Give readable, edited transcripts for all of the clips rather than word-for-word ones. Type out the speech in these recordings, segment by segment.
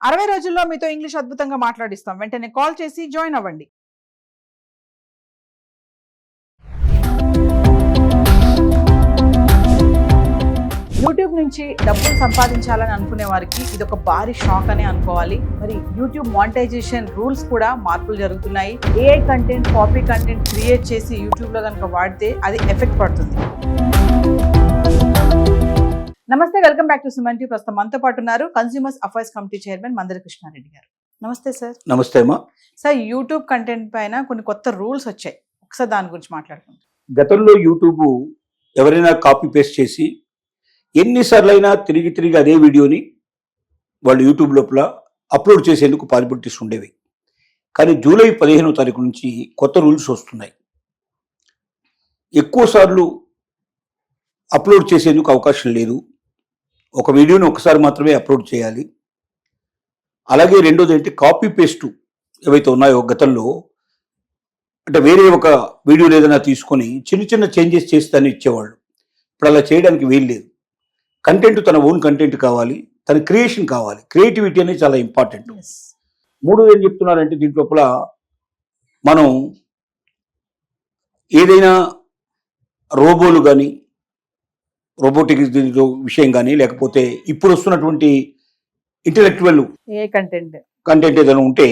60 రోజుల్లో మీతో ఇంగ్లీష్ అద్భుతంగా మాట్లాడిస్తాం. వెంటనే కాల్ చేసి జాయిన్ అవ్వండి. యూట్యూబ్ నుంచి డబ్బులు సంపాదించాలని అనుకునే వారికి ఇది ఒక భారీ షాక్ అని అనుకోవాలి. మరి యూట్యూబ్ మానిటైజేషన్ రూల్స్ కూడా మార్పులు జరుగుతున్నాయి. AI content, copy content create చేసి యూట్యూబ్ లో కనుక వాడితే అది ఎఫెక్ట్ పడుతుంది. నమస్తే, welcome back to Suman TV. ప్రస్తుతం మనతో పాటు ఉన్నారు consumers affairs committee chairman Mandari Krishna Reddy గారు. నమస్తే సార్. నమస్తే అమ్మా. సార్, యూట్యూబ్ కంటెంట్ పైన కొన్ని కొత్త రూల్స్ వచ్చాయి, ఒకసారి దాని గురించి మాట్లాడుకుంటాం. గతంలో యూట్యూబ్ ఎవరైనా కాపీ పేస్ట్ చేసి ఎన్నిసార్లు అయినా తిరిగి అదే వీడియోని వాళ్ళు యూట్యూబ్ లోపల అప్లోడ్ చేసేందుకు పాసిబిలిటీస్ ఉండేవి. కానీ జూలై 15వ తారీఖు నుంచి కొత్త రూల్స్ వస్తున్నాయి. ఎక్కువ సార్లు అప్లోడ్ చేసేందుకు అవకాశం లేదు. ఒక వీడియోని ఒకసారి మాత్రమే అప్లోడ్ చేయాలి. అలాగే రెండోది ఏంటి, కాపీ పేస్ట్ ఏవైతే ఉన్నాయో గతంలో అంటే వేరే ఒక వీడియోని ఏదైనా తీసుకొని చిన్న చేంజెస్ చేసి దాన్ని ఇచ్చేవాళ్ళు. ఇప్పుడు అలా చేయడానికి వీలు లేదు. కంటెంట్ తన ఓన్ కంటెంట్ కావాలి, తన క్రియేషన్ కావాలి. క్రియేటివిటీ అనేది చాలా ఇంపార్టెంట్. మూడోది ఏం చెప్తున్నారంటే, దీంట్లోపల మనం ఏదైనా రోబోలు కానీ, రోబోటిక్ విషయం కానీ, లేకపోతే ఇప్పుడు వస్తున్నటువంటి ఇంటెలెక్చువల్ కంటెంట్ ఏదైనా ఉంటే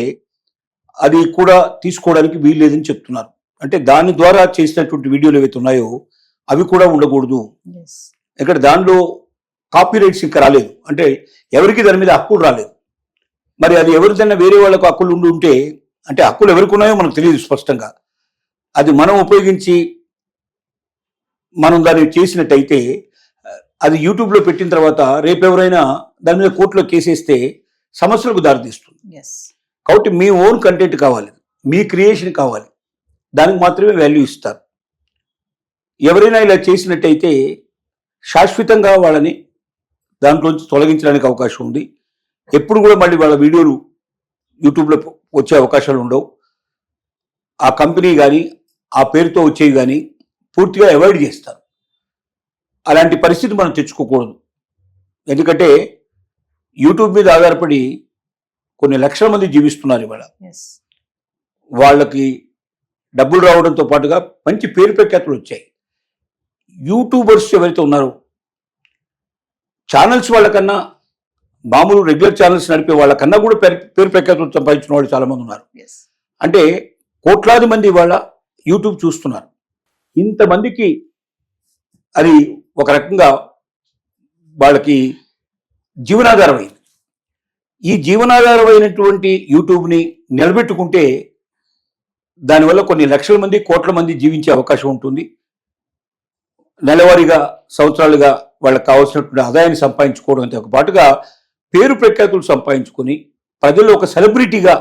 అది కూడా తీసుకోవడానికి వీలు లేదని చెప్తున్నారు. అంటే దాని ద్వారా చేసినటువంటి వీడియోలు ఏవైతే ఉన్నాయో అవి కూడా ఉండకూడదు. ఇక్కడ దానిలో కాపీ రైట్స్ ఇంకా రాలేదు, అంటే ఎవరికి దాని మీద హక్కులు రాలేదు. మరి అది ఎవరిదైనా వేరే వాళ్ళకు హక్కులు ఉంటే, అంటే హక్కులు ఎవరికి ఉన్నాయో మనకు తెలియదు స్పష్టంగా. అది మనం ఉపయోగించి మనం దాన్ని చేసినట్టయితే అది యూట్యూబ్లో పెట్టిన తర్వాత రేపు ఎవరైనా దాని మీద కోర్టులో కేసేస్తే సమస్యలకు దారితీస్తుంది. కాబట్టి మీ ఓన్ కంటెంట్ కావాలి, మీ క్రియేషన్ కావాలి, దానికి మాత్రమే వాల్యూ ఇస్తారు. ఎవరైనా ఇలా చేసినట్టయితే శాశ్వతంగా వాళ్ళని దాంట్లోంచి తొలగించడానికి అవకాశం ఉంది. ఎప్పుడు కూడా మళ్ళీ వాళ్ళ వీడియోలు యూట్యూబ్లో వచ్చే అవకాశాలు ఉండవు. ఆ కంపెనీ కానీ ఆ పేరుతో వచ్చేవి కానీ పూర్తిగా అవాయిడ్ చేస్తారు. అలాంటి పరిస్థితి మనం తెచ్చుకోకూడదు. ఎందుకంటే యూట్యూబ్ మీద ఆధారపడి కొన్ని లక్షల మంది జీవిస్తున్నారు ఇవాళ. వాళ్ళకి డబ్బులు రావడంతో పాటుగా మంచి పేరు ప్రఖ్యాతులు వచ్చాయి. యూట్యూబర్స్ ఎవరైతే ఉన్నారో ఛానల్స్ వాళ్ళకన్నా, మామూలు రెగ్యులర్ ఛానల్స్ నడిపే వాళ్ళకన్నా కూడా పేరు ప్రఖ్యాతులు సంపాదించిన వాళ్ళు చాలా మంది ఉన్నారు. అంటే కోట్లాది మంది ఇవాళ యూట్యూబ్ చూస్తున్నారు. ఇంతమందికి అది ఒక రకంగా వాళ్ళకి జీవనాధారమైంది. ఈ జీవనాధారమైనటువంటి యూట్యూబ్ని నిలబెట్టుకుంటే దానివల్ల కొన్ని లక్షల మంది, కోట్ల మంది జీవించే అవకాశం ఉంటుంది. నెలవారీగా, సంవత్సరాలుగా వాళ్ళకి కావాల్సినటువంటి ఆదాయాన్ని సంపాదించుకోవడంతో పాటుగా పేరు ప్రఖ్యాతులు సంపాదించుకొని ప్రజల్లో ఒక సెలబ్రిటీగా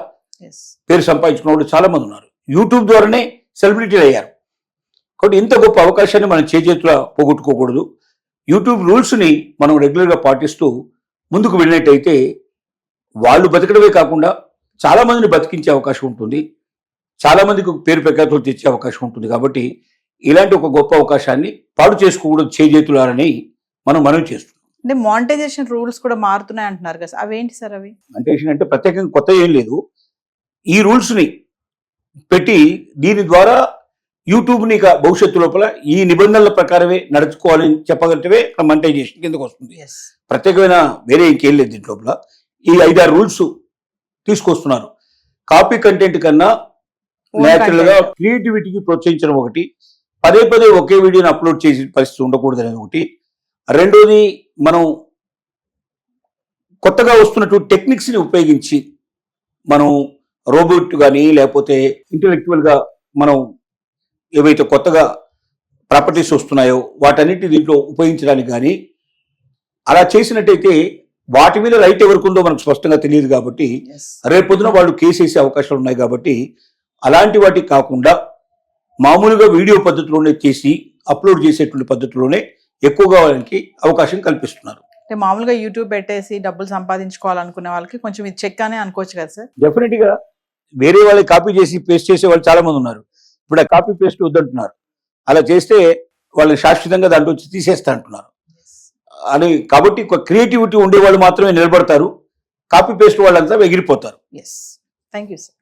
పేరు సంపాదించుకున్న వాళ్ళు చాలా మంది ఉన్నారు. యూట్యూబ్ ద్వారానే సెలబ్రిటీలు అయ్యారు. కాబట్టి ఇంత గొప్ప అవకాశాన్ని మనం చేతులా పోగొట్టుకోకూడదు. యూట్యూబ్ రూల్స్ని మనం రెగ్యులర్గా పాటిస్తూ ముందుకు వెళ్ళినట్టయితే వాళ్ళు బతకడమే కాకుండా చాలా మందిని బతికించే అవకాశం ఉంటుంది, చాలా మందికి పేరు ప్రఖ్యాతులు తెచ్చే అవకాశం ఉంటుంది. కాబట్టి ఇలాంటి ఒక గొప్ప అవకాశాన్ని పాడు చేసుకోకూడదు చేతులారని మనం మనవి చేస్తున్నాం. అంటే మానిటైజేషన్ రూల్స్ కూడా మారుతున్నాయి అంటున్నారు కదా, అవేంటి సార్? అవి మానిటైజేషన్ అంటే ప్రత్యేకంగా కొత్త ఏం లేదు. ఈ రూల్స్ని పెట్టి దీని ద్వారా యూట్యూబ్ని భవిష్యత్తు లోపల ఈ నిబంధనల ప్రకారమే నడుచుకోవాలని చెప్పగలిగితే మానిటైజేషన్ కిందకు వస్తుంది. ప్రత్యేకమైన వేరే ఇంకేం లేదు. దీంట్ లోపల ఈ 5-6 రూల్స్ తీసుకొస్తున్నారు. కాపీ కంటెంట్ కన్నా నేచురల్ గా క్రియేటివిటీకి ప్రోత్సహించడం ఒకటి, పదే ఒకే వీడియోని అప్లోడ్ చేసే పరిస్థితి ఉండకూడదు అనేది ఒకటి. రెండోది, మనం కొత్తగా వస్తున్నటువంటి టెక్నిక్స్ని ఉపయోగించి మనం రోబోట్ కానీ లేకపోతే ఇంటెలెక్చువల్గా మనం ఏవైతే కొత్తగా ప్రాపర్టీస్ వస్తున్నాయో వాటన్నిటి దీంట్లో ఉపయోగించడానికి కానీ అలా చేసినట్టయితే వాటి మీద రైట్ ఎవరికి ఉందో మనకు స్పష్టంగా తెలియదు. కాబట్టి రేపొద్దున వాళ్ళు కేసు వేసే అవకాశాలు ఉన్నాయి. కాబట్టి అలాంటి వాటికి కాకుండా మామూలుగా వీడియో పద్ధతిలోనే చేసి అప్లోడ్ చేసేటువంటి పద్ధతిలోనే ఎక్కువగా వాళ్ళకి అవకాశం కల్పిస్తున్నారు. అంటే మామూలుగా యూట్యూబ్ పెట్టేసి డబ్బులు సంపాదించుకోవాలనుకునే వాళ్ళకి కొంచెం ఇది చెక్ అని అనుకోవచ్చు కదా సార్? డెఫినెట్గా వేరే వాళ్ళకి కాపీ చేసి పేస్ట్ చేసే వాళ్ళు చాలా మంది ఉన్నారు. ఇప్పుడు ఆ కాపీ పేస్ట్ వద్దంటున్నారు. అలా చేస్తే వాళ్ళని శాశ్వతంగా దాంట్లో తీసేస్తా అంటున్నారు. అని కాబట్టి క్రియేటివిటీ ఉండేవాళ్ళు మాత్రమే నిలబడతారు. కాపీ పేస్ట్ వాళ్ళంతా ఎగిరిపోతారు. Yes, thank you sir.